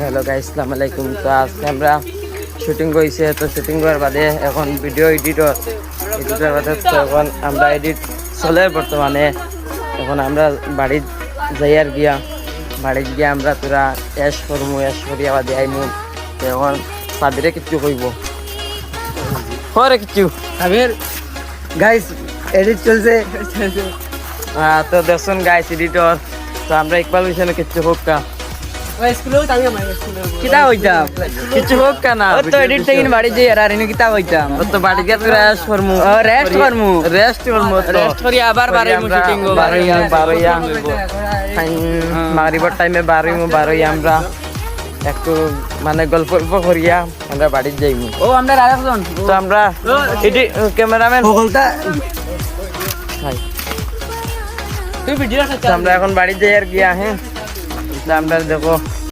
Hello guys, আসসালামু আলাইকুম। তো আজকে আমরা শুটিং করেছি, তো শুটিং করার বাদে এখন ভিডিও এডিটর বাদে তো এখন আমরা এডিট চলে বর্তমানে। এখন আমরা বাড়ি যাই আর বাড়ি গিয়া আমরা তোরা এস করিয়া বাদে আইমু। তো এখন সাবিরে কিছু কইব হরে কিছু সাবির গাইস এডিট চলছে। তো দেখুন গাইস এডিটর, তো আমরা ইকবাল হোসেন কিছু হোক কা কিতা হইতাম কিছু হোক কা না তো এডিট থেকে বাড়ি যাই আর ইনি কিতা হইতাম তো বাড়ি গিয়ে তোরা এস করমু রেস্ট করমু রেস্ট করি আবার বাড়াইমু শুটিং বারোইয়া মাগরিবার টাইমে বারোই আমরা একটু মানে গল্প করিয়া আমরা বাড়ি যাইমু। ও আমরা আরেকজন তো আমরা ক্যামেরাম্যান বলতা তুই ভিডিও আমরা এখন বাড়ি যাই আর হ্যাঁ। আমরা দেখো